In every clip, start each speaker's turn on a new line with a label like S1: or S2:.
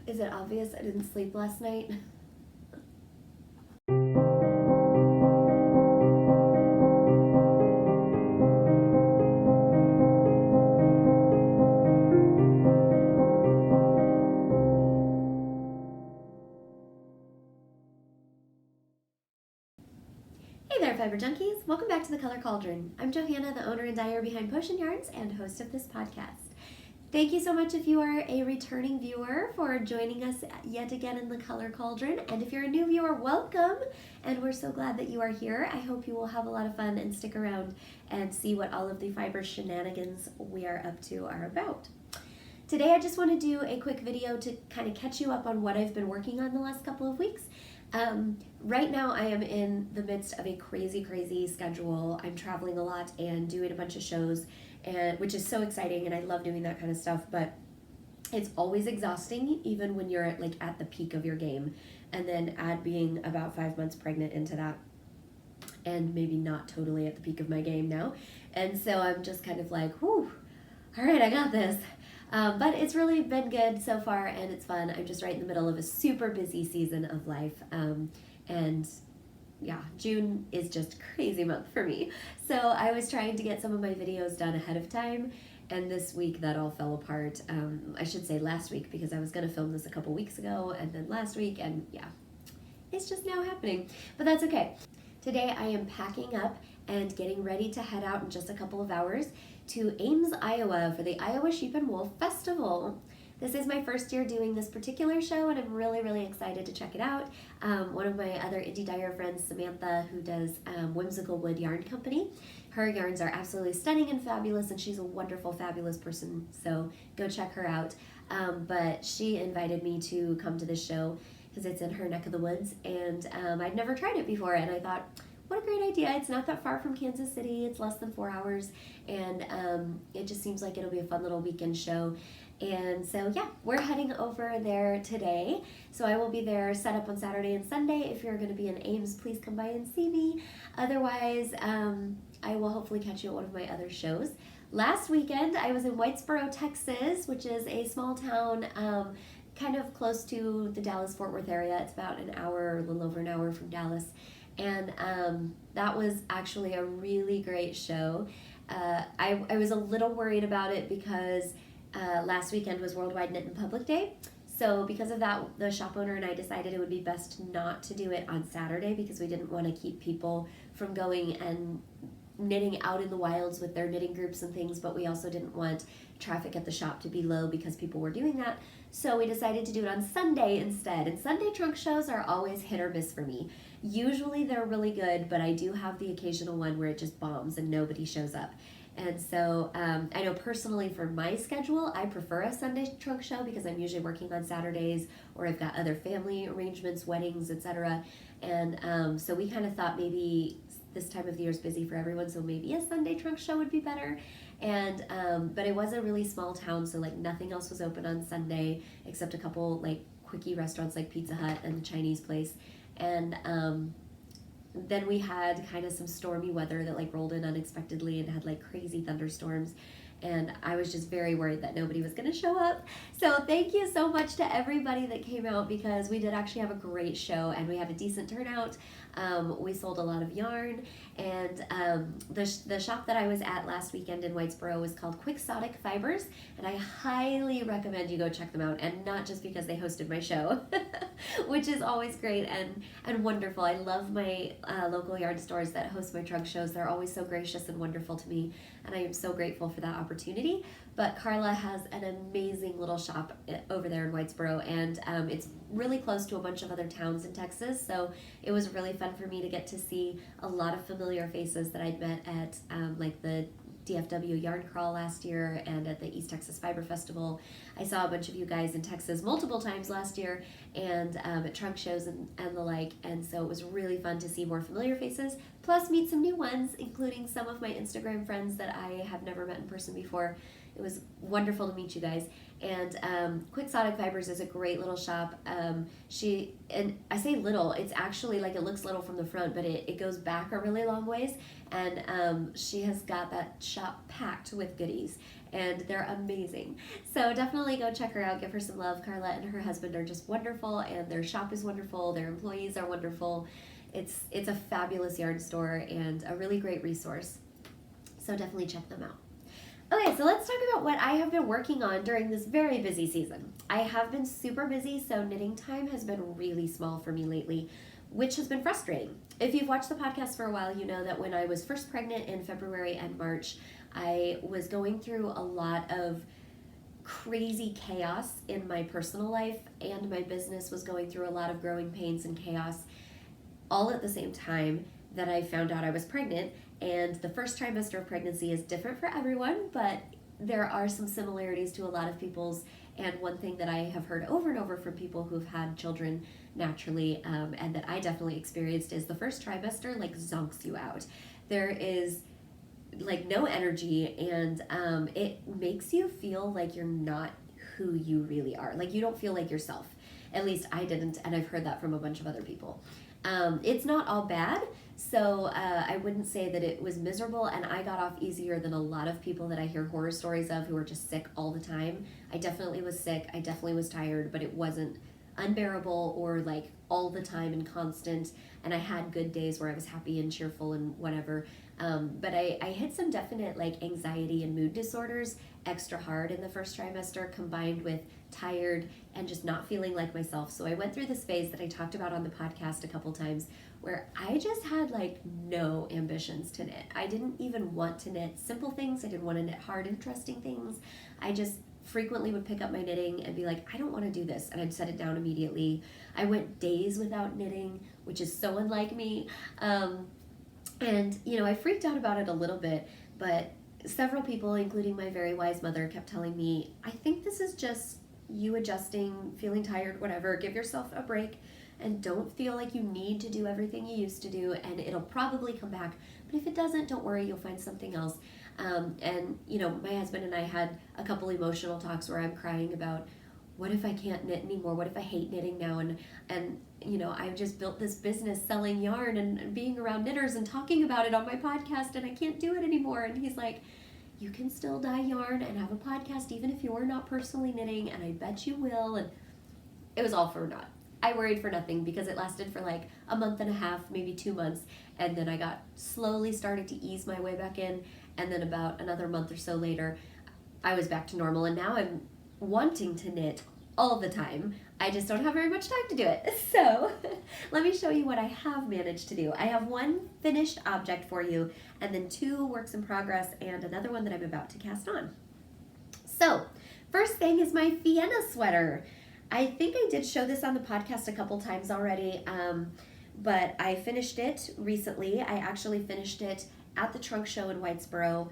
S1: Is it obvious I didn't sleep last night? Hey there, Fiber Junkies! Welcome back to the Color Cauldron. I'm Johanna, the owner and dyer behind Potion Yarns and host of this podcast. Thank you so much if you are a returning viewer for joining us yet again in the Color Cauldron. And if you're a new viewer, welcome! And we're so glad that you are here. I hope you will have a lot of fun and stick around and see what all of the fiber shenanigans we are up to are about. Today I just want to do a quick video to kind of catch you up on what I've been working on the last couple of weeks. Right now I am in the midst of a crazy schedule. I'm traveling a lot and doing a bunch of shows, and which is so exciting, and I love doing that kind of stuff, but it's always exhausting even when you're at the peak of your game, and then add being about 5 months pregnant into that and maybe not totally at the peak of my game now. And so I'm just kind of like, whew, all right, I got this. But it's really been good so far, and it's fun. I'm just right in the middle of a super busy season of life. And yeah, June is just a crazy month for me. So I was trying to get some of my videos done ahead of time, and this week that all fell apart. I should say last week, because I was going to film this a couple weeks ago, and then last week, and yeah, it's just now happening. But that's okay. Today I am packing up and getting ready to head out in just a couple of hours to Ames, Iowa for the Iowa Sheep and Wool Festival. This is my first year doing this particular show, and I'm really excited to check it out. One of my other indie dyer friends, Samantha, who does Whimsical Wood Yarn Company, her yarns are absolutely stunning and fabulous, and she's a wonderful, fabulous person, so go check her out. But she invited me to come to this show because it's in her neck of the woods, and I'd never tried it before, and I thought, what a great idea. It's not that far from Kansas City. It's less than 4 hours, and it just seems like it'll be a fun little weekend show. And so yeah, we're heading over there today. So I will be there set up on Saturday and Sunday. If you're going to be in Ames, please come by and see me. Otherwise, I will hopefully catch you at one of my other shows. Last weekend, I was in Whitesboro, Texas, which is a small town kind of close to the Dallas-Fort Worth area. It's about an hour, a little over an hour from Dallas. And that was actually a really great show. I was a little worried about it because last weekend was Worldwide Knit in Public Day. So because of that, the shop owner and I decided it would be best not to do it on Saturday, because we didn't want to keep people from going and knitting out in the wilds with their knitting groups and things, but we also didn't want traffic at the shop to be low because people were doing that. So we decided to do it on Sunday instead. And Sunday trunk shows are always hit or miss for me. Usually they're really good, but I do have the occasional one where it just bombs and nobody shows up. And so I know personally for my schedule, I prefer a Sunday trunk show because I'm usually working on Saturdays, or I've got other family arrangements, weddings, etc. And so we kind of thought maybe this time of the year is busy for everyone, so maybe a Sunday trunk show would be better. And but it was a really small town, so nothing else was open on Sunday except a couple quickie restaurants like Pizza Hut and the Chinese place. And then we had kind of some stormy weather that rolled in unexpectedly and had crazy thunderstorms, and I was just very worried that nobody was going to show up. So thank you so much to everybody that came out, because we did actually have a great show and we had a decent turnout. We sold a lot of yarn, and the shop that I was at last weekend in Whitesboro was called Quixotic Fibers, and I highly recommend you go check them out, and not just because they hosted my show, which is always great and wonderful. I love my local yarn stores that host my trunk shows. They're always so gracious and wonderful to me, and I am so grateful for that opportunity. But Carla has an amazing little shop over there in Whitesboro, and it's really close to a bunch of other towns in Texas, so it was really fun for me to get to see a lot of familiar faces that I'd met at the DFW Yarn Crawl last year and at the East Texas Fiber Festival. I saw a bunch of you guys in Texas multiple times last year, and at trunk shows and the like, and so it was really fun to see more familiar faces, plus meet some new ones, including some of my Instagram friends that I have never met in person before. It was wonderful to meet you guys. And Quixotic Fibers is a great little shop. And I say little, it's actually it looks little from the front, but it goes back a really long ways. And she has got that shop packed with goodies. and they're amazing. So definitely go check her out, give her some love. Carla and her husband are just wonderful, and their shop is wonderful, their employees are wonderful. It's a fabulous yarn store and a really great resource. So definitely check them out. Okay, so let's talk about what I have been working on during this very busy season. I have been super busy, so knitting time has been really small for me lately, which has been frustrating. If you've watched the podcast for a while, you know that when I was first pregnant in February and March, I was going through a lot of crazy chaos in my personal life, and my business was going through a lot of growing pains and chaos all at the same time that I found out I was pregnant. And the first trimester of pregnancy is different for everyone, but there are some similarities to a lot of people's. And one thing that I have heard over and over from people who've had children naturally, and that I definitely experienced, is the first trimester like zonks you out. There is like no energy, and it makes you feel like you're not who you really are. Like you don't feel like yourself. At least I didn't, and I've heard that from a bunch of other people. It's not all bad, so I wouldn't say that it was miserable, and I got off easier than a lot of people that I hear horror stories of who are just sick all the time. I definitely was sick, I definitely was tired, but it wasn't unbearable or like all the time and constant, and I had good days where I was happy and cheerful and whatever. But I hit some definite like anxiety and mood disorders extra hard in the first trimester, combined with tired and just not feeling like myself. So I went through this phase that I talked about on the podcast a couple times where I just had like no ambitions to knit. I didn't even want to knit simple things. I didn't want to knit hard, interesting things. I just frequently would pick up my knitting and be like, I don't want to do this, and I'd set it down immediately. I went days without knitting, which is so unlike me. And, you know, I freaked out about it a little bit, but several people, including my very wise mother, kept telling me, I think this is just you adjusting, feeling tired, whatever. Give yourself a break and don't feel like you need to do everything you used to do, and it'll probably come back. But if it doesn't, don't worry, you'll find something else. And, you know, my husband and I had a couple emotional talks where I'm crying about, what if I can't knit anymore? What if I hate knitting now? And you know, I've just built this business selling yarn and being around knitters and talking about it on my podcast, and I can't do it anymore. And he's like, you can still dye yarn and have a podcast even if you're not personally knitting, and I bet you will. And it was all for naught. I worried for nothing because it lasted for like a month and a half, maybe 2 months, and then I got slowly started to ease my way back in, and then about another month or so later, I was back to normal, and now I'm wanting to knit all the time. I just don't have very much time to do it. So let me show you what I have managed to do. I have one finished object for you, and then 2 works in progress, and another one that I'm about to cast on. So first thing is my Vienna sweater. I think I did show this on the podcast a couple times already, but I finished it recently. I actually finished it at the trunk show in Whitesboro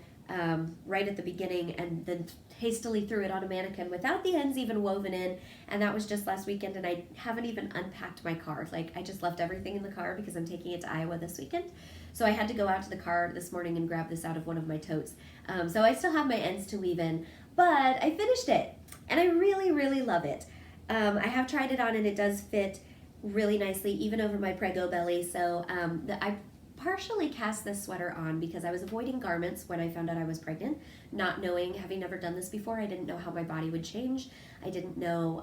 S1: right at the beginning, and then hastily threw it on a mannequin without the ends even woven in, and that was just last weekend, and I haven't even unpacked my car. Like, I just left everything in the car because I'm taking it to Iowa this weekend, so I had to go out to the car this morning and grab this out of one of my totes. So I still have my ends to weave in, but I finished it, and I really, really love it. I have tried it on, and it does fit really nicely, even over my Prego belly, so I partially cast this sweater on because I was avoiding garments when I found out I was pregnant, not knowing, having never done this before, I didn't know how my body would change. I didn't know,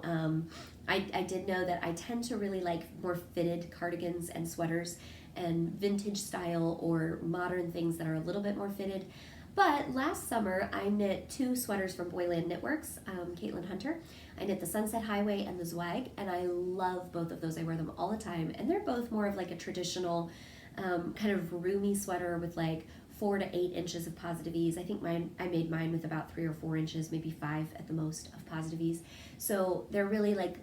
S1: I did know that I tend to really like more fitted cardigans and sweaters and vintage style or modern things that are a little bit more fitted. But last summer, I knit 2 sweaters from Boyland Knitworks, Caitlin Hunter. I knit the Sunset Highway and the Zweig, and I love both of those. I wear them all the time, and they're both more of like a traditional kind of roomy sweater with like 4 to 8 inches of positive ease. I think I made mine with about 3 or 4 inches, maybe 5 at the most of positive ease. So they're really like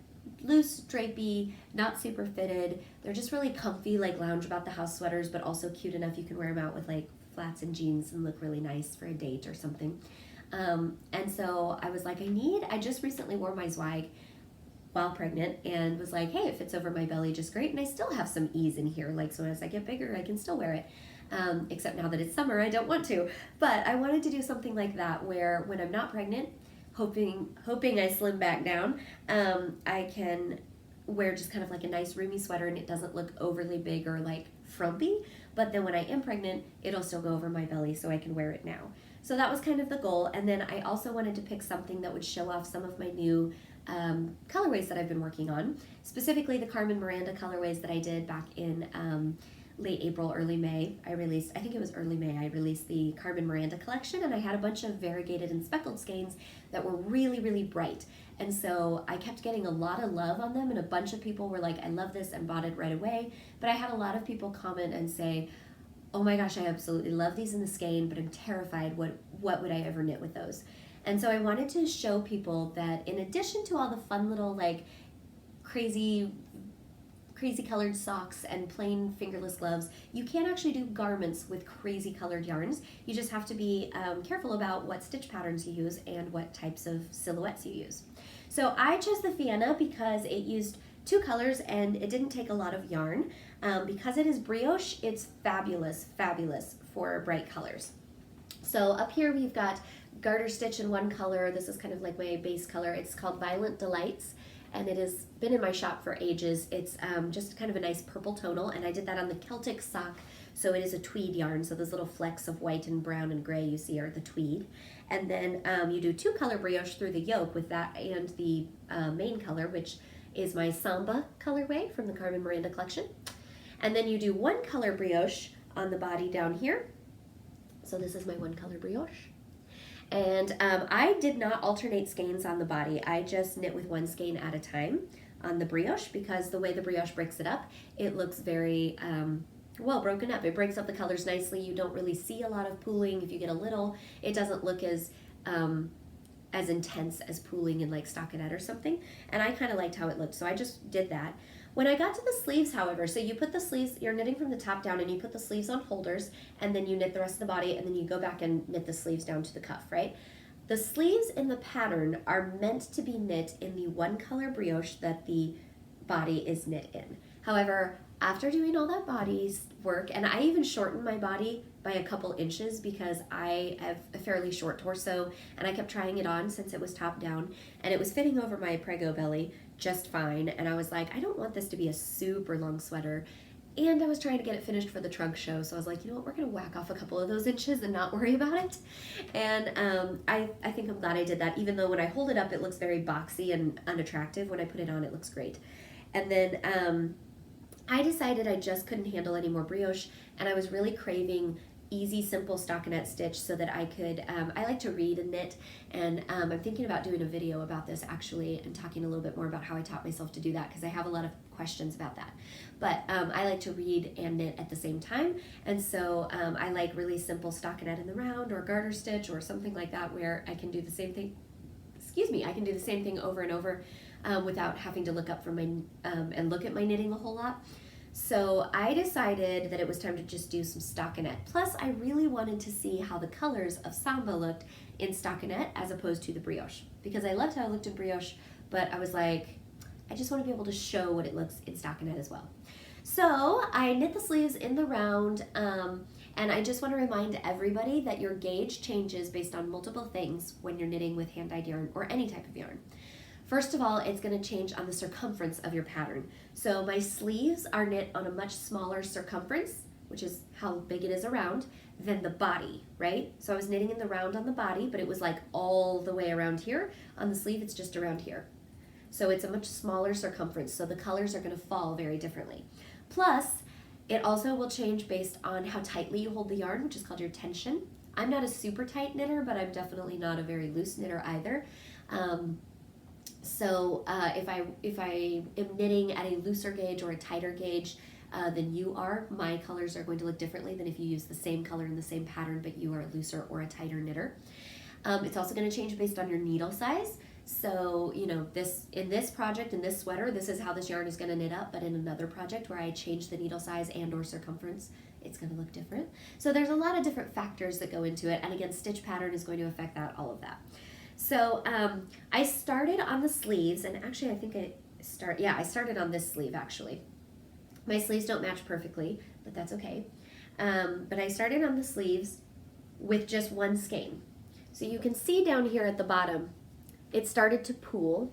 S1: loose, drapey, not super fitted. They're just really comfy, like lounge about the house sweaters, but also cute enough you can wear them out with like flats and jeans and look really nice for a date or something. And so I was like, I just recently wore my Zweig while pregnant and was like, hey, it fits over my belly just great, and I still have some ease in here, like, so as I get bigger I can still wear it, except now that it's summer I don't want to. But I wanted to do something like that where when I'm not pregnant, hoping I slim back down, I can wear just kind of like a nice roomy sweater and it doesn't look overly big or like frumpy, but then when I am pregnant it'll still go over my belly so I can wear it now. So that was kind of the goal. And then I also wanted to pick something that would show off some of my new colorways that I've been working on, specifically the Carmen Miranda colorways that I did back in late April, early May. I think it was early May, I released the Carmen Miranda collection, and I had a bunch of variegated and speckled skeins that were really, really bright. And so I kept getting a lot of love on them, and a bunch of people were like, I love this, and bought it right away. But I had a lot of people comment and say, oh my gosh, I absolutely love these in the skein, but I'm terrified, what would I ever knit with those? And so I wanted to show people that in addition to all the fun little like crazy colored socks and plain fingerless gloves, you can actually do garments with crazy colored yarns. You just have to be careful about what stitch patterns you use and what types of silhouettes you use. So I chose the Fiena because it used 2 colors and it didn't take a lot of yarn. Because it is brioche, it's fabulous for bright colors. So up here we've got garter stitch in one color. This is kind of like my base color. It's called Violent Delights, and it has been in my shop for ages. It's just kind of a nice purple tonal, and I did that on the Celtic sock, so it is a tweed yarn, so those little flecks of white and brown and gray you see are the tweed. And then you do 2 color brioche through the yoke with that and the main color, which is my Samba colorway from the Carmen Miranda collection. And then you do 1 color brioche on the body down here. So this is my 1 color brioche. And I did not alternate skeins on the body. I just knit with 1 skein at a time on the brioche, because the way the brioche breaks it up, it looks very well broken up. It breaks up the colors nicely. You don't really see a lot of pooling. If you get a little, it doesn't look as intense as pooling in like stockinette or something. And I kind of liked how it looked, so I just did that. When I got to the sleeves, however, so you put the sleeves, you're knitting from the top down, and you put the sleeves on holders, and then you knit the rest of the body, and then you go back and knit the sleeves down to the cuff, right? The sleeves in the pattern are meant to be knit in the 1 color brioche that the body is knit in. However, after doing all that body work, and I even shortened my body by a couple inches because I have a fairly short torso, and I kept trying it on since it was top down, and it was fitting over my prego belly just fine. And I was like, I don't want this to be a super long sweater. And I was trying to get it finished for the trunk show, so I was like, you know what, we're gonna whack off a couple of those inches and not worry about it. And I think I'm glad I did that, even though when I hold it up, it looks very boxy and unattractive. When I put it on, it looks great. And then I decided I just couldn't handle any more brioche, and I was really craving easy, simple stockinette stitch so that I could, I like to read and knit, and I'm thinking about doing a video about this actually and talking a little bit more about how I taught myself to do that, because I have a lot of questions about that. But I like to read and knit at the same time, and so I like really simple stockinette in the round or garter stitch or something like that where I can do the same thing, I can do the same thing over and over without having to look up for my, and look at my knitting a whole lot. So I decided that it was time to just do some stockinette. Plus, I really wanted to see how the colors of Samba looked in stockinette as opposed to the brioche, because I loved how it looked in brioche, but I was like, I just want to be able to show what it looks in stockinette as well. So I knit the sleeves in the round, and I just want to remind everybody that your gauge changes based on multiple things when you're knitting with hand-dyed yarn or any type of yarn. First of all, it's going to change on the circumference of your pattern. So my sleeves are knit on a much smaller circumference, which is how big it is around, than the body, right? So I was knitting in the round on the body, but it was like all the way around here. On the sleeve, it's just around here. So it's a much smaller circumference, so the colors are going to fall very differently. Plus, it also will change based on how tightly you hold the yarn, which is called your tension. I'm not a super tight knitter, but I'm definitely not a very loose knitter either. So if I am knitting at a looser gauge or a tighter gauge than you are, my colors are going to look differently than if you use the same color in the same pattern, but you are a looser or a tighter knitter. It's also going to change based on your needle size. So, you know, in this project, in this sweater, this is how this yarn is going to knit up, but in another project where I change the needle size and or circumference, it's going to look different. So there's a lot of different factors that go into it, and again, stitch pattern is going to affect that, all of that. So I started on the sleeves, and actually I think I started on this sleeve actually. My sleeves don't match perfectly, but that's okay. But I started on the sleeves with just 1 skein. So you can see down here at the bottom, it started to pool.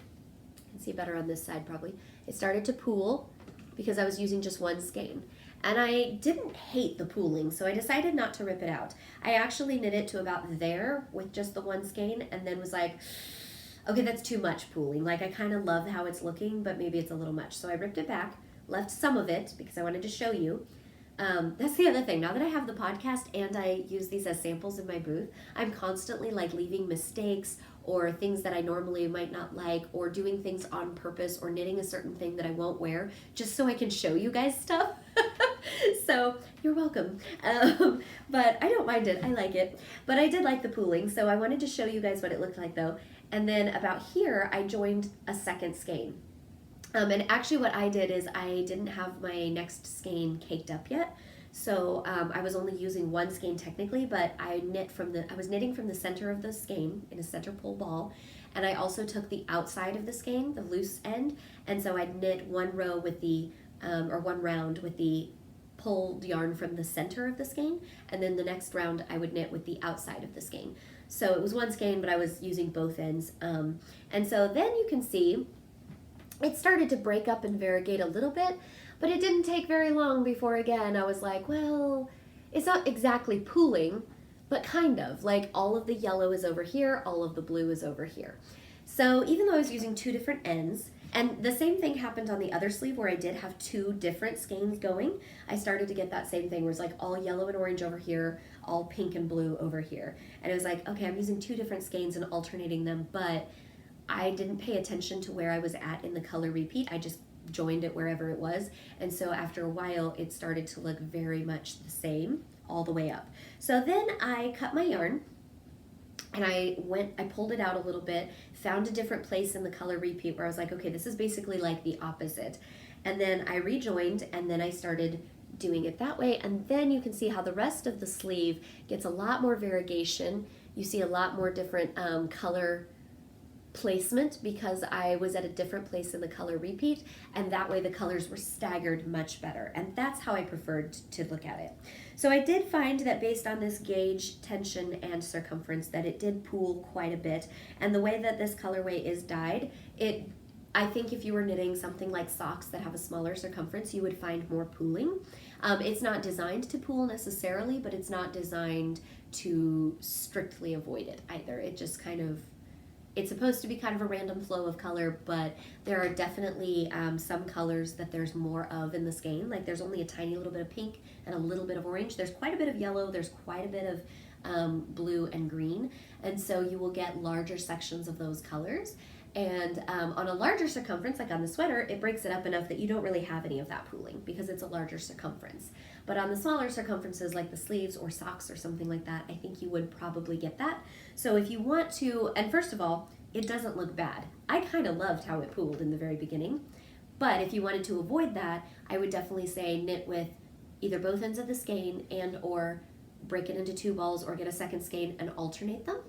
S1: You can see better on this side probably. It started to pool because I was using just 1 skein. And I didn't hate the pooling, so I decided not to rip it out. I actually knit it to about there with just the one skein, and then was like, okay, that's too much pooling. Like, I kind of love how it's looking, but maybe it's a little much. So I ripped it back, left some of it because I wanted to show you. That's the other thing. Now that I have the podcast and I use these as samples in my booth, I'm constantly like leaving mistakes or things that I normally might not like, or doing things on purpose, or knitting a certain thing that I won't wear just so I can show you guys stuff. So you're welcome. But I don't mind it. I like it. But I did like the pooling, so I wanted to show you guys what it looked like though. And then about here, I joined a second skein. And actually what I did is I didn't have my next skein caked up yet. So I was only using one skein technically, but I was knitting from the center of the skein in a center pull ball. And I also took the outside of the skein, the loose end. And so I'd knit one row with one round with the pulled yarn from the center of the skein. And then the next round I would knit with the outside of the skein. So it was one skein, but I was using both ends. And so then you can see it started to break up and variegate a little bit, but it didn't take very long before, again, I was like, well, it's not exactly pooling, but kind of. Like, all of the yellow is over here, all of the blue is over here. So even though I was using two different ends, and the same thing happened on the other sleeve where I did have two different skeins going, I started to get that same thing where it's like all yellow and orange over here, all pink and blue over here. And it was like, okay, I'm using two different skeins and alternating them, but I didn't pay attention to where I was at in the color repeat. I just joined it wherever it was. And so after a while, it started to look very much the same all the way up. So then I cut my yarn and I pulled it out a little bit, found a different place in the color repeat where I was like, okay, this is basically like the opposite. And then I rejoined, and then I started doing it that way. And then you can see how the rest of the sleeve gets a lot more variegation. You see a lot more different color placement because I was at a different place in the color repeat, and that way the colors were staggered much better, and that's how I preferred to look at it. So I did find that based on this gauge, tension, and circumference that it did pool quite a bit, and the way that this colorway is dyed, I think if you were knitting something like socks that have a smaller circumference, you would find more pooling. It's not designed to pool necessarily, but it's not designed to strictly avoid it either. It just kind of, it's supposed to be kind of a random flow of color, but there are definitely some colors that there's more of in the skein. Like, there's only a tiny little bit of pink and a little bit of orange. There's quite a bit of yellow. There's quite a bit of blue and green. And so you will get larger sections of those colors. And on a larger circumference, like on the sweater, it breaks it up enough that you don't really have any of that pooling because it's a larger circumference. But on the smaller circumferences, like the sleeves or socks or something like that, I think you would probably get that. So if you want to, and first of all, it doesn't look bad. I kind of loved how it pooled in the very beginning. But if you wanted to avoid that, I would definitely say knit with either both ends of the skein and or break it into two balls or get a second skein and alternate them.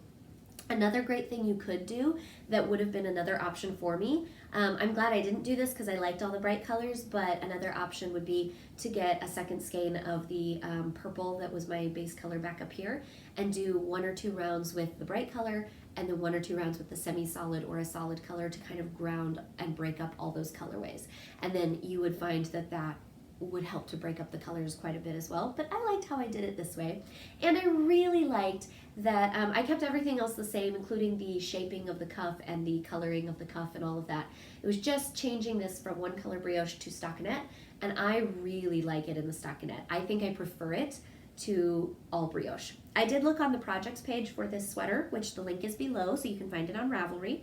S1: Another great thing you could do that would have been another option for me, I'm glad I didn't do this because I liked all the bright colors, but another option would be to get a second skein of the purple that was my base color back up here and do 1 or 2 rounds with the bright color and then 1 or 2 rounds with the semi-solid or a solid color to kind of ground and break up all those colorways. And then you would find that that would help to break up the colors quite a bit as well. But I liked how I did it this way. And I really liked that I kept everything else the same, including the shaping of the cuff and the coloring of the cuff and all of that. It was just changing this from one color brioche to stockinette, and I really like it in the stockinette. I think I prefer it to all brioche. I did look on the projects page for this sweater, which the link is below, so you can find it on Ravelry.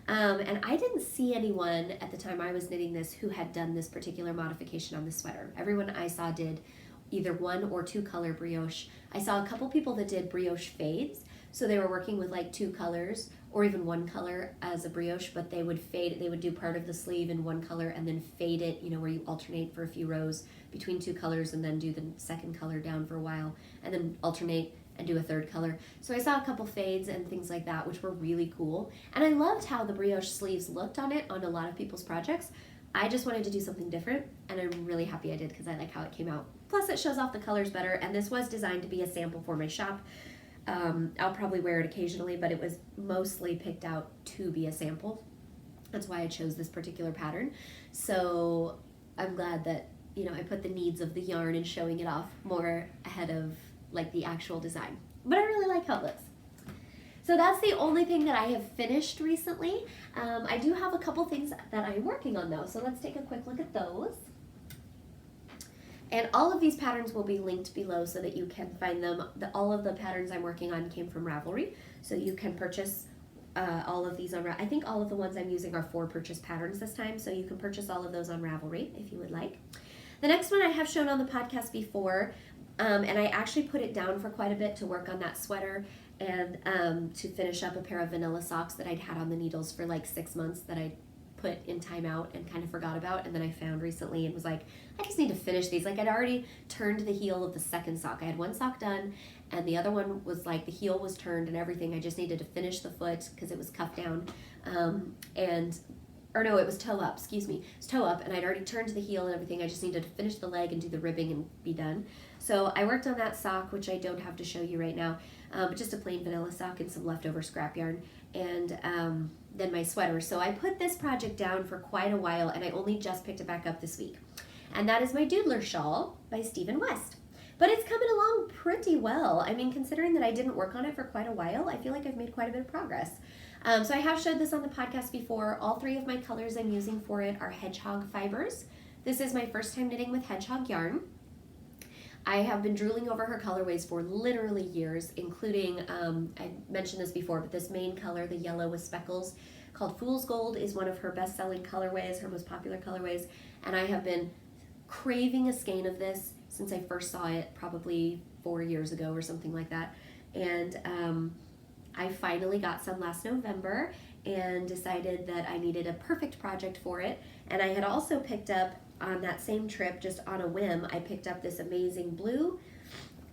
S1: And I didn't see anyone at the time I was knitting this who had done this particular modification on the sweater. Everyone I saw did either 1 or 2 color brioche. I saw a couple people that did brioche fades, so they were working with like 2 colors or even 1 color as a brioche, but they would fade it. They would do part of the sleeve in 1 color and then fade it, you know, where you alternate for a few rows between 2 colors and then do the second color down for a while and then alternate and do a 3rd color. So I saw a couple fades and things like that, which were really cool. And I loved how the brioche sleeves looked on it on a lot of people's projects. I just wanted to do something different, and I'm really happy I did because I like how it came out. Plus it shows off the colors better, and this was designed to be a sample for my shop. I'll probably wear it occasionally, but it was mostly picked out to be a sample. That's why I chose this particular pattern. So I'm glad that I put the needs of the yarn and showing it off more ahead of like the actual design. But I really like how it looks. So that's the only thing that I have finished recently. I do have a couple things that I'm working on though, so let's take a quick look at those. And all of these patterns will be linked below so that you can find them. All of the patterns I'm working on came from Ravelry, so you can purchase all of these on Ravelry. I think all of the ones I'm using are for purchase patterns this time, so you can purchase all of those on Ravelry if you would like. The next one I have shown on the podcast before, and I actually put it down for quite a bit to work on that sweater and to finish up a pair of vanilla socks that I'd had on the needles for like 6 months that I put in timeout and kind of forgot about, and then I found recently and was like, I just need to finish these. Like I'd already turned the heel of the second sock. I had one sock done and the other one was like the heel was turned and everything. I just needed to finish the foot because it was cuffed down it was toe up, excuse me. It's toe up, and I'd already turned the heel and everything. I just needed to finish the leg and do the ribbing and be done. So I worked on that sock, which I don't have to show you right now, but just a plain vanilla sock and some leftover scrap yarn, and then my sweater. So I put this project down for quite a while, and I only just picked it back up this week. And that is my Doodler Shawl by Stephen West. But it's coming along pretty well. I mean, considering that I didn't work on it for quite a while, I feel like I've made quite a bit of progress. So I have showed this on the podcast before. All 3 of my colors I'm using for it are hedgehog fibers. This is my first time knitting with hedgehog yarn. I have been drooling over her colorways for literally years, including, I mentioned this before, but this main color, the yellow with speckles, called Fool's Gold, is one of her best-selling colorways, her most popular colorways, and I have been craving a skein of this since I first saw it probably 4 years ago or something like that. And I finally got some last November and decided that I needed a perfect project for it. And I had also picked up on that same trip, just on a whim, I picked up this amazing blue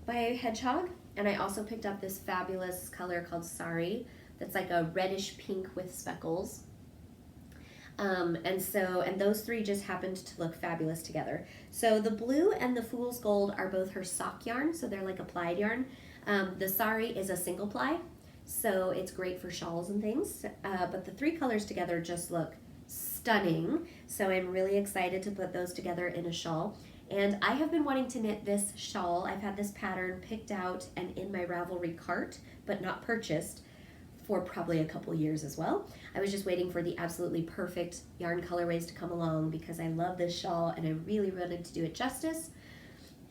S1: by Hedgehog, and I also picked up this fabulous color called Sari that's like a reddish pink with speckles. And those 3 just happened to look fabulous together. So the blue and the Fool's Gold are both her sock yarn, so they're like applied yarn. The Sari is a single ply, so it's great for shawls and things. But the 3 colors together just look stunning, so I'm really excited to put those together in a shawl. And I have been wanting to knit this shawl. I've had this pattern picked out and in my Ravelry cart, but not purchased, for probably a couple years as well. I was just waiting for the absolutely perfect yarn colorways to come along because I love this shawl and I really wanted to do it justice.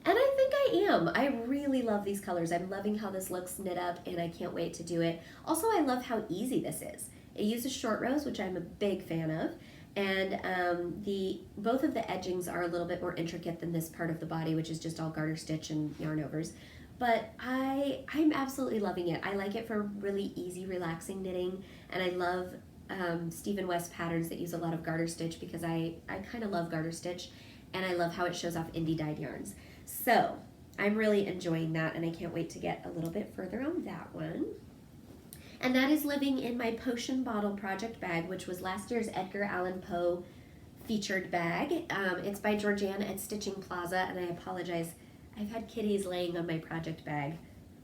S1: And I think I am. I really love these colors. I'm loving how this looks knit up and I can't wait to do it. Also, I love how easy this is. It uses short rows, which I'm a big fan of, and both of the edgings are a little bit more intricate than this part of the body, which is just all garter stitch and yarn overs. But I'm absolutely loving it. I like it for really easy, relaxing knitting, and I love Stephen West patterns that use a lot of garter stitch because I kind of love garter stitch, and I love how it shows off indie dyed yarns. So I'm really enjoying that, and I can't wait to get a little bit further on that one. And that is living in my Potion Bottle project bag, which was last year's Edgar Allan Poe featured bag. It's by Georgiana at Stitching Plaza, and I apologize. I've had kitties laying on my project bag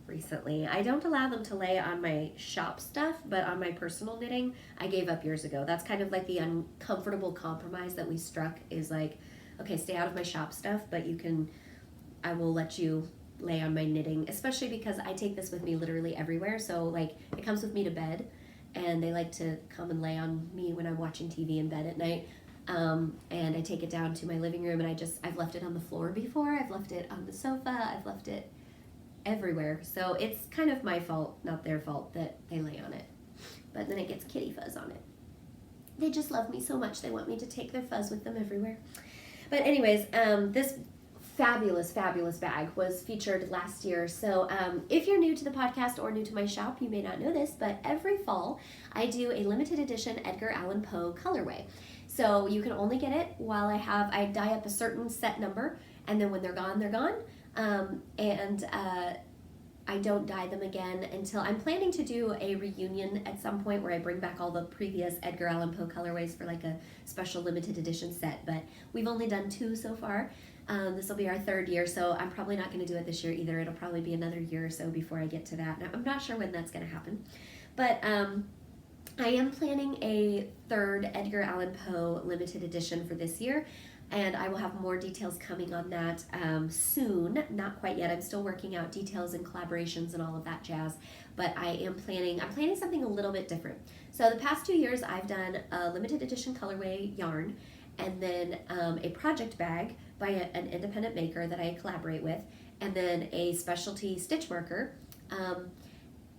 S1: recently. I don't allow them to lay on my shop stuff, but on my personal knitting, I gave up years ago. That's kind of like the uncomfortable compromise that we struck, is like, okay, stay out of my shop stuff, but I will let you lay on my knitting, especially because I take this with me literally everywhere. So like it comes with me to bed, and they like to come and lay on me when I'm watching TV in bed at night. And I take it down to my living room, and I've left it on the floor before, I've left it on the sofa, I've left it everywhere. So it's kind of my fault, not their fault, that they lay on it. But then it gets kitty fuzz on it. They just love me so much, they want me to take their fuzz with them everywhere. But anyways, this fabulous bag was featured last year. So if you're new to the podcast or new to my shop, you may not know this, but every fall I do a limited edition Edgar Allan Poe colorway. So you can only get it while I dye up a certain set number, and then when they're gone, they're gone. I don't dye them again until I'm planning to do a reunion at some point where I bring back all the previous Edgar Allan Poe colorways for like a special limited edition set, but we've only done 2 so far. This will be our 3rd year, so I'm probably not going to do it this year either. It'll probably be another year or so before I get to that. Now, I'm not sure when that's going to happen, but I am planning a 3rd Edgar Allan Poe limited edition for this year. and I will have more details coming on that soon. Not quite yet. I'm still working out details and collaborations and all of that jazz, but I'm planning something a little bit different. So the past 2 years, I've done a limited edition colorway yarn, and then a project bag by an independent maker that I collaborate with, and then a specialty stitch marker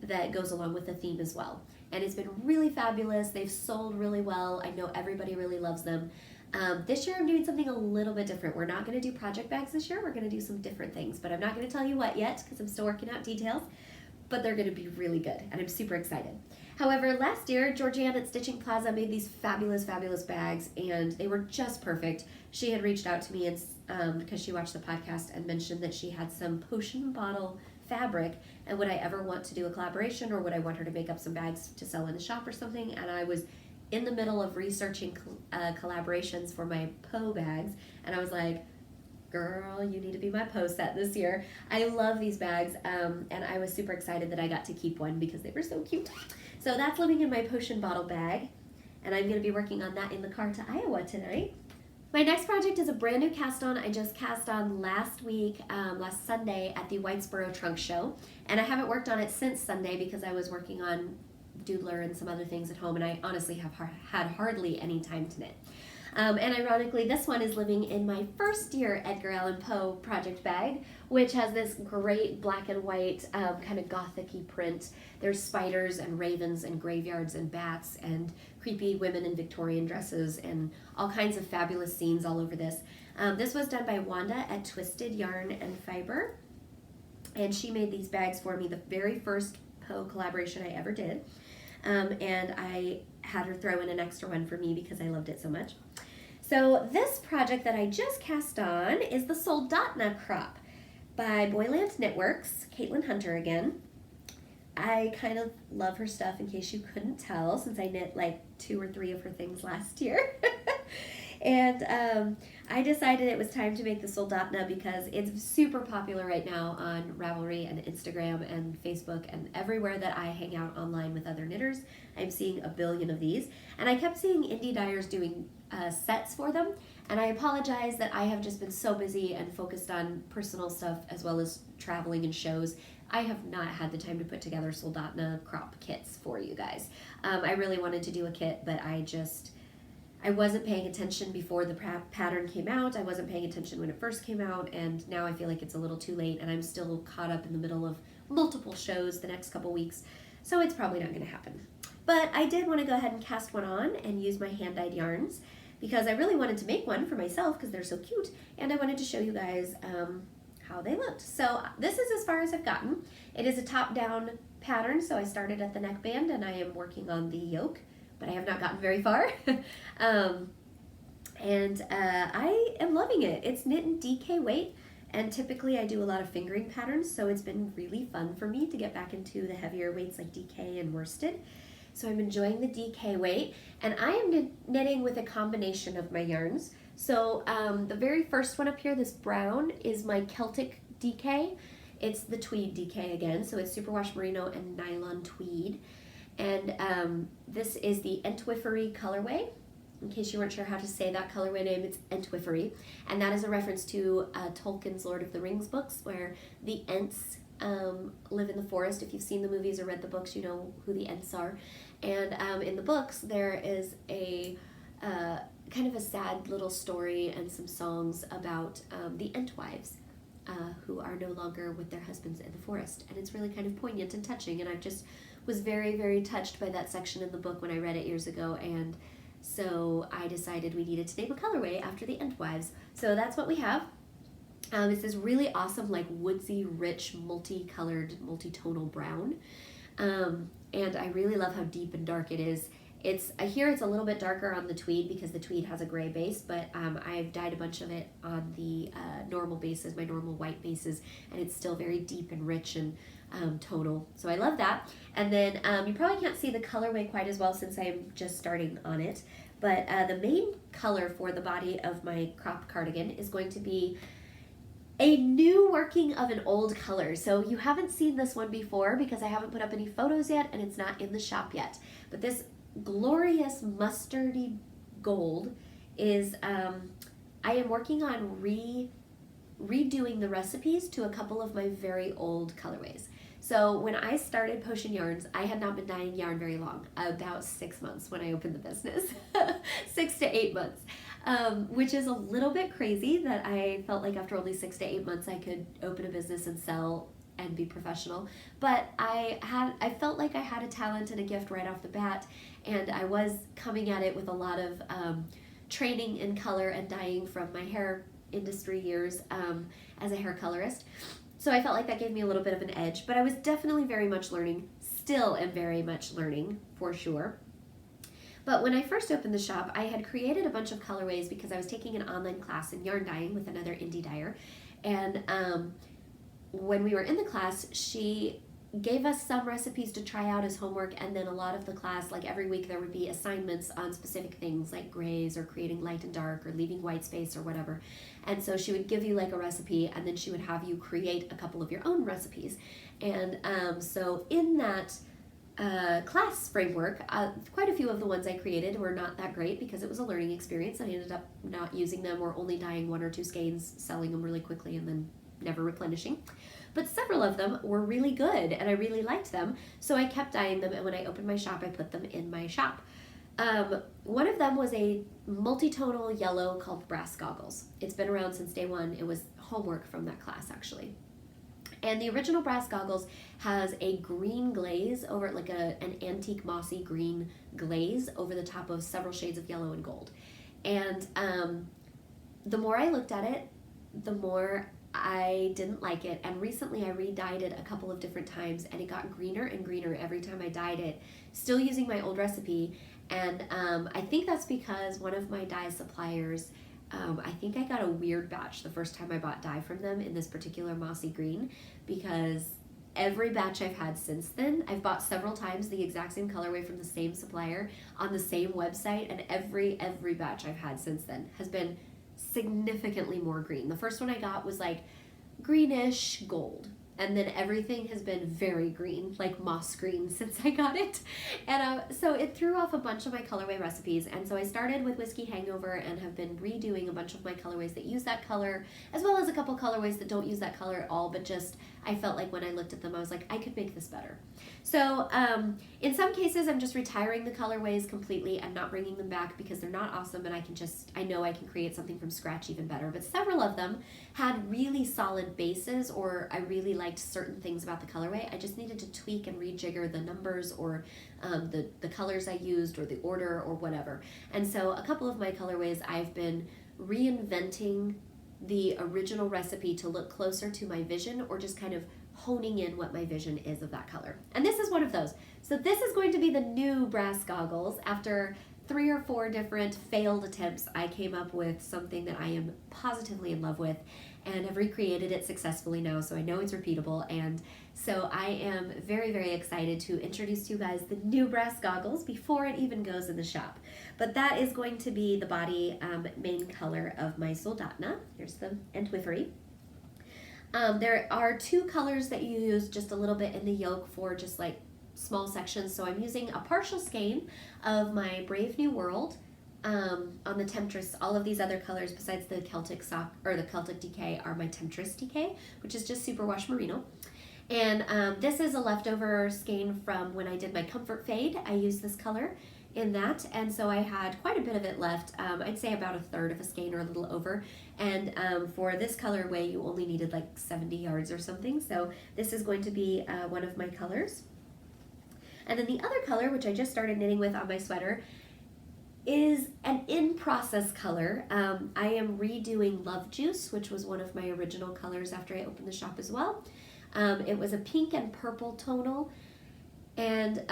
S1: that goes along with the theme as well. And it's been really fabulous. They've sold really well. I know everybody really loves them. This year I'm doing something a little bit different. We're not going to do project bags this year. We're going to do some different things, but I'm not going to tell you what yet because I'm still working out details, but they're going to be really good, and I'm super excited. However, last year, Georgianne at Stitching Plaza made these fabulous, fabulous bags, and they were just perfect. She had reached out to me and because she watched the podcast and mentioned that she had some potion bottle fabric, and would I ever want to do a collaboration, or would I want her to make up some bags to sell in the shop or something. And I was in the middle of researching collaborations for my Poe bags, and I was like, girl, you need to be my Poe set this year. I love these bags, and I was super excited that I got to keep one because they were so cute. So that's living in my potion bottle bag, and I'm going to be working on that in the car to Iowa tonight. My next project is a brand new cast on. I just cast on last Sunday at the Whitesboro Trunk Show, and I haven't worked on it since Sunday because I was working on Doodler and some other things at home, and I honestly have had hardly any time to knit. And ironically, this one is living in my first year Edgar Allan Poe project bag, which has this great black and white kind of gothic-y print. There's spiders and ravens and graveyards and bats and creepy women in Victorian dresses and all kinds of fabulous scenes all over this. This was done by Wanda at Twisted Yarn and Fiber, and she made these bags for me, the very first Poe collaboration I ever did. And I had her throw in an extra one for me because I loved it so much. So this project that I just cast on is the Soldotna Crop by Boyland Knitworks, Caitlin Hunter again. I kind of love her stuff, in case you couldn't tell, since I knit like 2 or 3 of her things last year. And I decided it was time to make the Soldotna because it's super popular right now on Ravelry and Instagram and Facebook and everywhere that I hang out online with other knitters. I'm seeing a billion of these. And I kept seeing indie dyers doing sets for them. And I apologize that I have just been so busy and focused on personal stuff as well as traveling and shows. I have not had the time to put together Soldotna crop kits for you guys. I really wanted to do a kit, but I wasn't paying attention before the pattern came out. I wasn't paying attention when it first came out, and now I feel like it's a little too late, and I'm still caught up in the middle of multiple shows the next couple weeks, so it's probably not going to happen. But I did want to go ahead and cast one on and use my hand-dyed yarns because I really wanted to make one for myself because they're so cute, and I wanted to show you guys how they looked. So this is as far as I've gotten. It is a top-down pattern, so I started at the neckband, and I am working on the yoke, but I have not gotten very far. I am loving it. It's knit in DK weight, and typically I do a lot of fingering patterns, so it's been really fun for me to get back into the heavier weights like DK and worsted. So I'm enjoying the DK weight, and I am knitting with a combination of my yarns. So the very first one up here, this brown, is my Celtic DK. It's the tweed DK again, so it's superwash merino and nylon tweed. And this is the Entwiffery colorway. In case you weren't sure how to say that colorway name, it's Entwiffery. And that is a reference to Tolkien's Lord of the Rings books, where the Ents live in the forest. If you've seen the movies or read the books, you know who the Ents are. And in the books, there is a kind of a sad little story and some songs about the Entwives, who are no longer with their husbands in the forest. And it's really kind of poignant and touching, and I just was very, very touched by that section in the book when I read it years ago, and so I decided we needed to name a colorway after the Entwives. So that's what we have. It's this really awesome, like woodsy, rich, multicolored, multi-tonal brown, and I really love how deep and dark it is. I hear it's a little bit darker on the tweed because the tweed has a gray base, but I've dyed a bunch of it on the normal bases, my normal white bases, and it's still very deep and rich and tonal. So I love that. And then you probably can't see the colorway quite as well since I'm just starting on it, but the main color for the body of my cropped cardigan is going to be a new working of an old color. So you haven't seen this one before because I haven't put up any photos yet and it's not in the shop yet. But this glorious mustardy gold is I am working on redoing the recipes to a couple of my very old colorways. So when I started Potion Yarns, I had not been dyeing yarn very long, about 6 months when I opened the business, 6 to 8 months, which is a little bit crazy that I felt like after only 6 to 8 months I could open a business and sell and be professional. But I felt like I had a talent and a gift right off the bat, and I was coming at it with a lot of training in color and dyeing from my hair industry years as a hair colorist. So I felt like that gave me a little bit of an edge, but I was definitely very much learning, still am very much learning for sure. But when I first opened the shop, I had created a bunch of colorways because I was taking an online class in yarn dyeing with another indie dyer. And when we were in the class, she gave us some recipes to try out as homework, and then a lot of the class, like every week, there would be assignments on specific things like grays or creating light and dark or leaving white space or whatever. And so she would give you like a recipe, and then she would have you create a couple of your own recipes. And so in that class framework, quite a few of the ones I created were not that great because it was a learning experience. I ended up not using them or only dyeing 1 or 2 skeins, selling them really quickly, and then never replenishing. But several of them were really good and I really liked them, so I kept dyeing them, and when I opened my shop I put them in my shop. One of them was a multitonal yellow called Brass Goggles. It's been around since day one. It was homework from that class actually. And the original Brass Goggles has a green glaze over it, like an antique mossy green glaze over the top of several shades of yellow and gold. And the more I looked at it, the more I didn't like it, and recently I re-dyed it a couple of different times and it got greener and greener every time I dyed it, still using my old recipe. And I think that's because one of my dye suppliers, I think I got a weird batch the first time I bought dye from them in this particular mossy green, because every batch I've had since then, I've bought several times the exact same colorway from the same supplier on the same website, and every batch I've had since then has been significantly more green. The first one I got was like greenish gold, and then everything has been very green, like moss green, since I got it. And so it threw off a bunch of my colorway recipes, and so I started with Whiskey Hangover and have been redoing a bunch of my colorways that use that color, as well as a couple colorways that don't use that color at all, but just I felt like when I looked at them I was like, I could make this better. So in some cases I'm just retiring the colorways completely and not bringing them back because they're not awesome, and I know I can create something from scratch even better. But several of them had really solid bases, or I really liked certain things about the colorway. I just needed to tweak and rejigger the numbers or the colors I used or the order or whatever. And so a couple of my colorways I've been reinventing the original recipe to look closer to my vision, or just kind of honing in what my vision is of that color. And this is one of those. So this is going to be the new Brass Goggles. After 3 or 4 different failed attempts, I came up with something that I am positively in love with and have recreated it successfully now, so I know it's repeatable. And so I am very, very excited to introduce to you guys the new Brass Goggles before it even goes in the shop. But that is going to be the body main color of my Soldatna. Here's the Entwiffery. There are 2 colors that you use just a little bit in the yoke for just like small sections. So I'm using a partial skein of my Brave New World on the Temptress. All of these other colors besides the Celtic Sock or the Celtic DK are my Temptress DK, which is just superwash merino. And this is a leftover skein from when I did my Comfort Fade. I used this color in that, and so I had quite a bit of it left. I'd say about 1/3 of a skein or a little over. And for this colorway, you only needed like 70 yards or something. So this is going to be one of my colors. And then the other color, which I just started knitting with on my sweater, is an in-process color. I am redoing Love Juice, which was one of my original colors after I opened the shop as well. It was a pink and purple tonal, and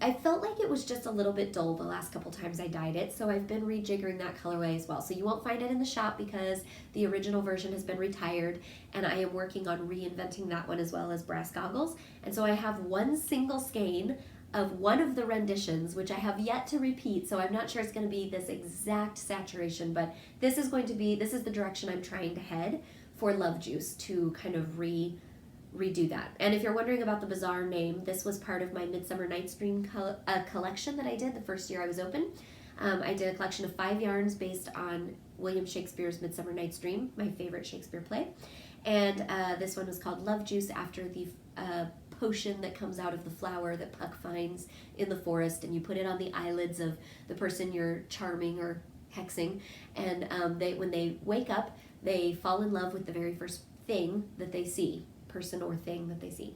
S1: I felt like it was just a little bit dull the last couple times I dyed it, so I've been rejiggering that colorway as well. So you won't find it in the shop because the original version has been retired, and I am working on reinventing that one as well as Brass Goggles. And so I have one single skein of one of the renditions, which I have yet to repeat, so I'm not sure it's going to be this exact saturation, but this is the direction I'm trying to head for Love Juice, to kind of redo that. And if you're wondering about the bizarre name, this was part of my Midsummer Night's Dream collection that I did the first year I was open. I did a collection of 5 yarns based on William Shakespeare's Midsummer Night's Dream, my favorite Shakespeare play. And this one was called Love Juice, after the potion that comes out of the flower that Puck finds in the forest, and you put it on the eyelids of the person you're charming or hexing, and when they wake up, they fall in love with the very first thing that they see, person or thing that they see,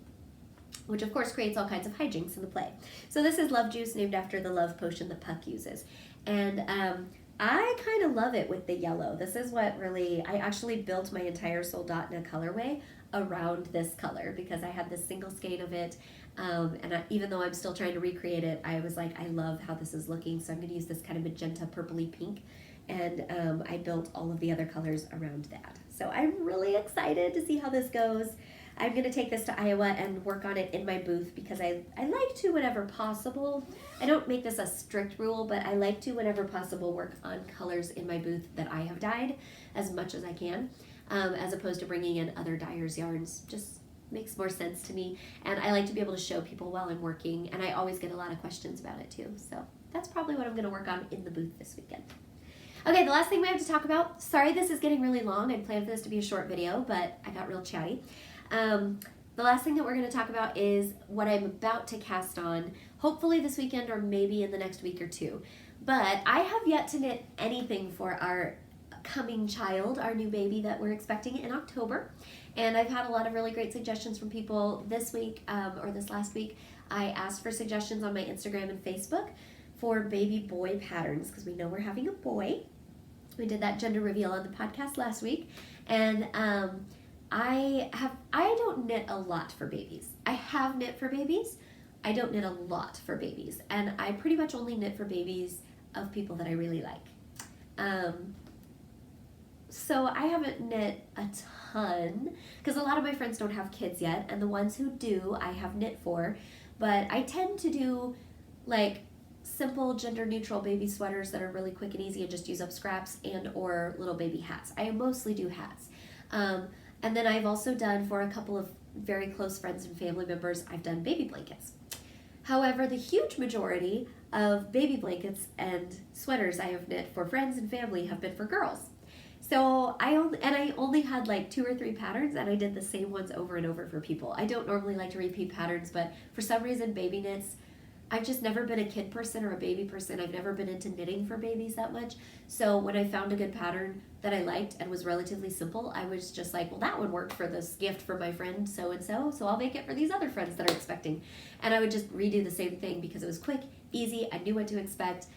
S1: which of course creates all kinds of hijinks in the play. So this is Love Juice, named after the love potion that Puck uses. And I kind of love it with the yellow. This is what really, I actually built my entire Soldotna colorway around this color because I had this single skein of it. Even though I'm still trying to recreate it, I was like, I love how this is looking, so I'm going to use this kind of magenta purpley pink. And I built all of the other colors around that. So I'm really excited to see how this goes. I'm going to take this to Iowa and work on it in my booth because I like to, whenever possible, I don't make this a strict rule, but I like to, whenever possible, work on colors in my booth that I have dyed as much as I can, as opposed to bringing in other dyers' yarns. Just makes more sense to me, and I like to be able to show people while I'm working, and I always get a lot of questions about it too, so that's probably what I'm going to work on in the booth this weekend. Okay, the last thing we have to talk about, sorry this is getting really long, I'd planned for this to be a short video, but I got real chatty. The last thing that we're going to talk about is what I'm about to cast on, hopefully this weekend or maybe in the next week or two. But I have yet to knit anything for our coming child, our new baby that we're expecting in October. And I've had a lot of really great suggestions from people this week, or this last week. I asked for suggestions on my Instagram and Facebook for baby boy patterns because we know we're having a boy. We did that gender reveal on the podcast last week. And I don't knit a lot for babies. I have knit for babies. I don't knit a lot for babies. And I pretty much only knit for babies of people that I really like. So I haven't knit a ton because a lot of my friends don't have kids yet, and the ones who do I have knit for, but I tend to do like simple gender neutral baby sweaters that are really quick and easy and just use up scraps, and or little baby hats. I mostly do hats. And then I've also done, for a couple of very close friends and family members, I've done baby blankets. However, the huge majority of baby blankets and sweaters I have knit for friends and family have been for girls. So I only had like 2 or 3 patterns, and I did the same ones over and over for people. I don't normally like to repeat patterns, but for some reason baby knits, I've just never been a kid person or a baby person. I've never been into knitting for babies that much. So when I found a good pattern that I liked and was relatively simple, I was just like, well, that one worked for this gift for my friend so-and-so, so I'll make it for these other friends that are expecting. And I would just redo the same thing because it was quick, easy, I knew what to expect,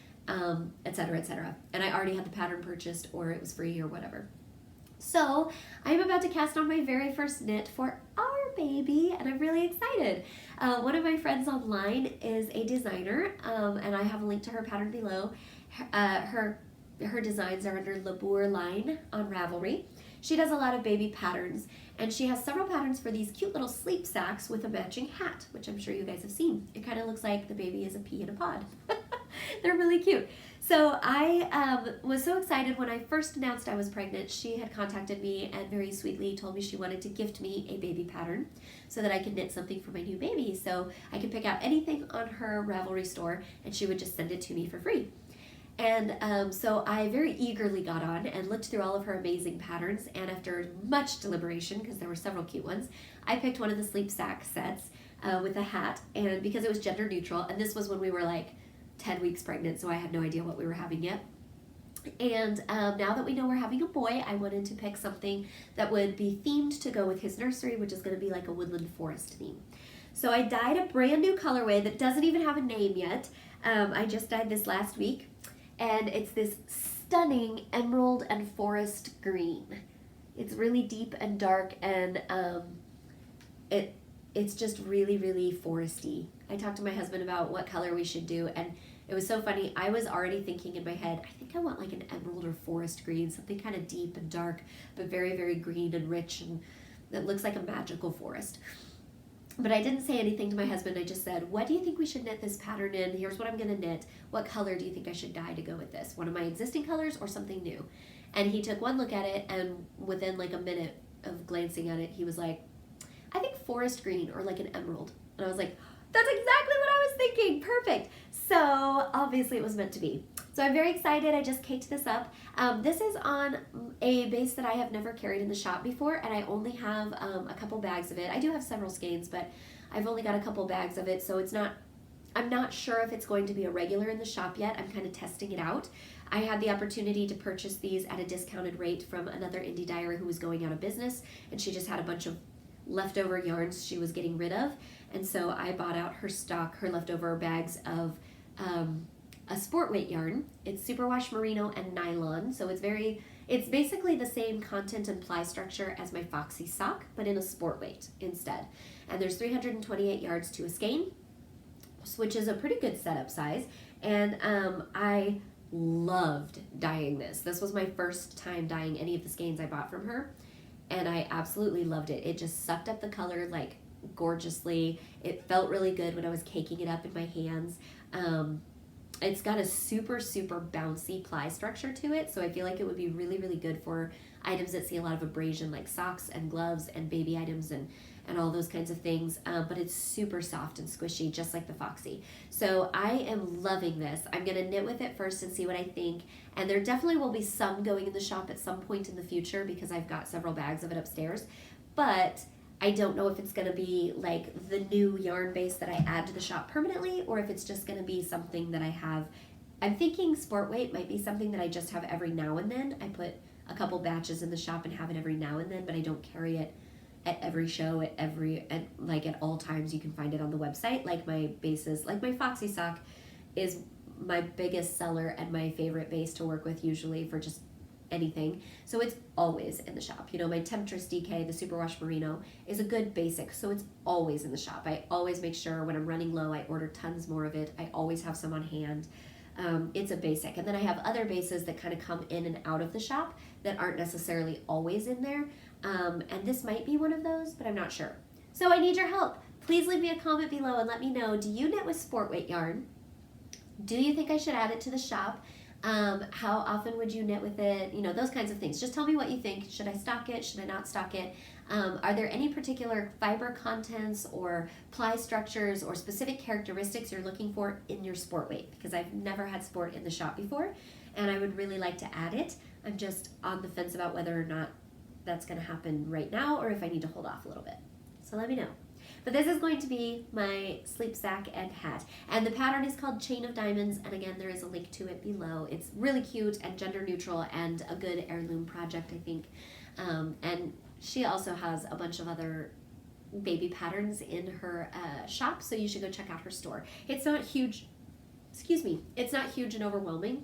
S1: etc., etc. And I already had the pattern purchased, or it was free or whatever. So I'm about to cast on my very first knit for our baby, and I'm really excited. One of my friends online is a designer, and I have a link to her pattern below. Her designs are under Labour line on Ravelry. She does a lot of baby patterns, and she has several patterns for these cute little sleep sacks with a matching hat, which I'm sure you guys have seen. It kind of looks like the baby is a pea in a pod. They're really cute. So I was so excited when I first announced I was pregnant. She had contacted me and very sweetly told me she wanted to gift me a baby pattern so that I could knit something for my new baby. So I could pick out anything on her Ravelry store and she would just send it to me for free. And so I very eagerly got on and looked through all of her amazing patterns, and after much deliberation, because there were several cute ones, I picked one of the sleep sack sets with a hat, and because it was gender neutral, and this was when we were like 10 weeks pregnant, so I had no idea what we were having yet. And now that we know we're having a boy, I wanted to pick something that would be themed to go with his nursery, which is going to be like a woodland forest theme. So I dyed a brand new colorway that doesn't even have a name yet. I just dyed this last week, and it's this stunning emerald and forest green. It's really deep and dark, and it's just really, really foresty. I talked to my husband about what color we should do, and it was so funny. I was already thinking in my head, I think I want like an emerald or forest green, something kind of deep and dark, but very, very green and rich, and that looks like a magical forest. But I didn't say anything to my husband. I just said, what do you think we should knit this pattern in? Here's what I'm going to knit. What color do you think I should dye to go with this? One of my existing colors or something new? And he took one look at it, and within like a minute of glancing at it, he was like, I think forest green or like an emerald. And I was like, that's exactly what I was thinking. Perfect. So obviously it was meant to be. So I'm very excited. I just caked this up. This is on a base that I have never carried in the shop before, and I only have a couple bags of it. I do have several skeins, but I've only got a couple bags of it, so I'm not sure if it's going to be a regular in the shop yet. I'm kind of testing it out. I had the opportunity to purchase these at a discounted rate from another indie dyer who was going out of business, and she just had a bunch of leftover yarns she was getting rid of, and so I bought out her stock, her leftover bags of a sport weight yarn. It's superwash merino and nylon, so it's basically the same content and ply structure as my Foxy sock, but in a sport weight instead. And there's 328 yards to a skein, which is a pretty good setup size. And I loved dyeing this. This was my first time dyeing any of the skeins I bought from her, and I absolutely loved it. It just sucked up the color like gorgeously. It felt really good when I was caking it up in my hands. It's got a super, super bouncy ply structure to it, so I feel like it would be really, really good for items that see a lot of abrasion, like socks and gloves and baby items and all those kinds of things, but it's super soft and squishy, just like the Foxy. So I am loving this. I'm going to knit with it first and see what I think, and there definitely will be some going in the shop at some point in the future because I've got several bags of it upstairs, but I don't know if it's going to be like the new yarn base that I add to the shop permanently, or if it's just going to be something that I have. I'm thinking sport weight might be something that I just have every now and then. I put a couple batches in the shop and have it every now and then, but I don't carry it at every show, at all times. You can find it on the website. Like my bases, like my Foxy sock is my biggest seller and my favorite base to work with usually for just anything. So it's always in the shop. You know, my Temptress DK, the Superwash Merino, is a good basic, so it's always in the shop. I always make sure when I'm running low, I order tons more of it. I always have some on hand. It's a basic. And then I have other bases that kind of come in and out of the shop that aren't necessarily always in there. And this might be one of those, but I'm not sure. So I need your help. Please leave me a comment below and let me know, do you knit with sport weight yarn? Do you think I should add it to the shop? How often would you knit with it? You know, those kinds of things. Just tell me what you think. Should I stock it? Should I not stock it? Are there any particular fiber contents or ply structures or specific characteristics you're looking for in your sport weight? Because I've never had sport in the shop before, and I would really like to add it. I'm just on the fence about whether or not that's going to happen right now or if I need to hold off a little bit. So let me know. But this is going to be my sleep sack and hat. And the pattern is called Chain of Diamonds, and again, there is a link to it below. It's really cute and gender neutral and a good heirloom project, I think. And she also has a bunch of other baby patterns in her shop, so you should go check out her store. It's not huge, it's not huge and overwhelming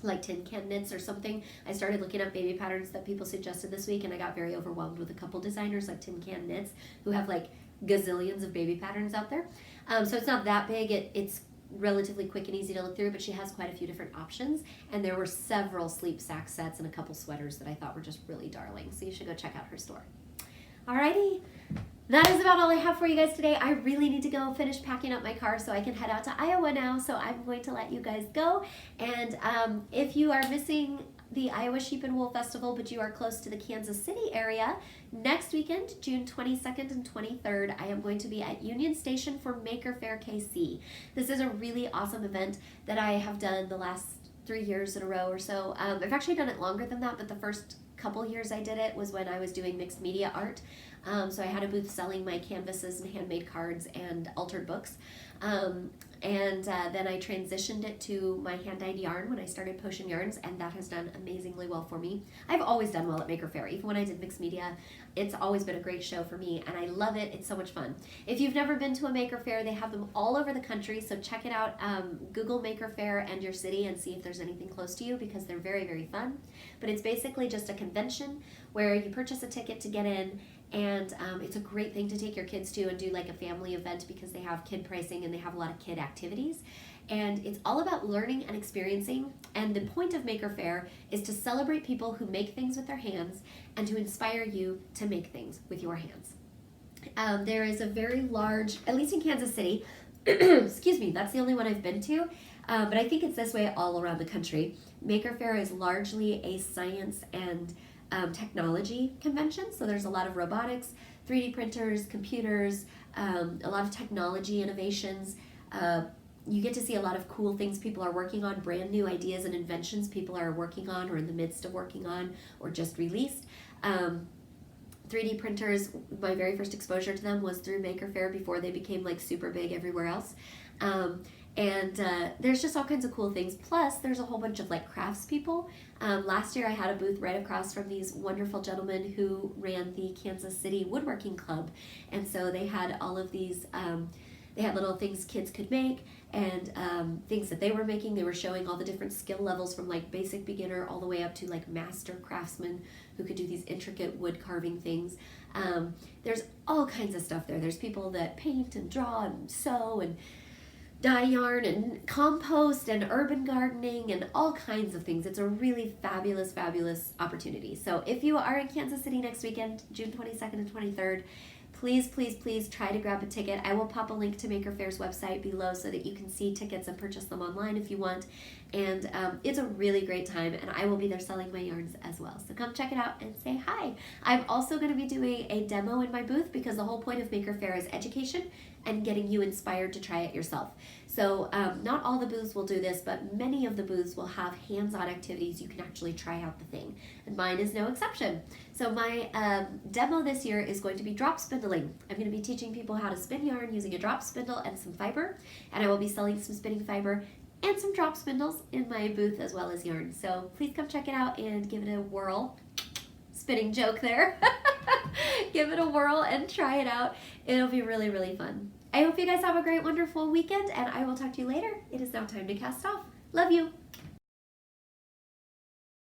S1: like Tin Can Knits or something. I started looking up baby patterns that people suggested this week, and I got very overwhelmed with a couple designers like Tin Can Knits who have like gazillions of baby patterns out there. So it's not that big. It's relatively quick and easy to look through, but she has quite a few different options, and there were several sleep sack sets and a couple sweaters that I thought were just really darling, so you should go check out her store. Alrighty, that is about all I have for you guys today. I really need to go finish packing up my car so I can head out to Iowa now, so I'm going to let you guys go. And if you are missing the Iowa Sheep and Wool Festival, but you are close to the Kansas City area, next weekend, June 22nd and 23rd, I am going to be at Union Station for Maker Faire KC. This is a really awesome event that I have done the last 3 years in a row or so. I've actually done it longer than that, but the first couple years I did it was when I was doing mixed media art. So I had a booth selling my canvases and handmade cards and altered books. Then I transitioned it to my hand-dyed yarn when I started Potion Yarns, and that has done amazingly well for me. I've always done well at Maker Faire. Even when I did mixed media, it's always been a great show for me, and I love it. It's so much fun. If you've never been to a Maker Faire, they have them all over the country, so check it out. Google Maker Faire and your city and see if there's anything close to you, because they're very, very fun. But it's basically just a convention where you purchase a ticket to get in, and it's a great thing to take your kids to and do like a family event, because they have kid pricing and they have a lot of kid activities. And it's all about learning and experiencing. And the point of Maker Faire is to celebrate people who make things with their hands and to inspire you to make things with your hands. There is a very large, at least in Kansas City, excuse me, that's the only one I've been to, but I think it's this way all around the country. Maker Faire is largely a science and technology convention, so there's a lot of robotics, 3D printers, computers, a lot of technology innovations, You get to see a lot of cool things people are working on, brand new ideas and inventions people are working on or in the midst of working on or just released. 3D printers, my very first exposure to them was through Maker Faire before they became like super big everywhere else. There's just all kinds of cool things. Plus, there's a whole bunch of like crafts people. Last year I had a booth right across from these wonderful gentlemen who ran the Kansas City Woodworking Club. And so they had all of these, they had little things kids could make and things that they were making. They were showing all the different skill levels from like basic beginner all the way up to like master craftsmen who could do these intricate wood carving things. There's all kinds of stuff there. There's people that paint and draw and sew and dye yarn and compost and urban gardening and all kinds of things. It's a really fabulous, fabulous opportunity. So if you are in Kansas City next weekend, June 22nd and 23rd, please, please, please try to grab a ticket. I will pop a link to Maker Faire's website below so that you can see tickets and purchase them online if you want. And it's a really great time, and I will be there selling my yarns as well. So come check it out and say hi. I'm also going to be doing a demo in my booth because the whole point of Maker Faire is education and getting you inspired to try it yourself. So not all the booths will do this, but many of the booths will have hands-on activities you can actually try out the thing. And mine is no exception. So my demo this year is going to be drop spindling. I'm going to be teaching people how to spin yarn using a drop spindle and some fiber. And I will be selling some spinning fiber and some drop spindles in my booth as well as yarn. So please come check it out and give it a whirl. Spinning joke there. Give it a whirl and try it out. It'll be really, really fun. I hope you guys have a great, wonderful weekend, and I will talk to you later. It is now time to cast off. Love you.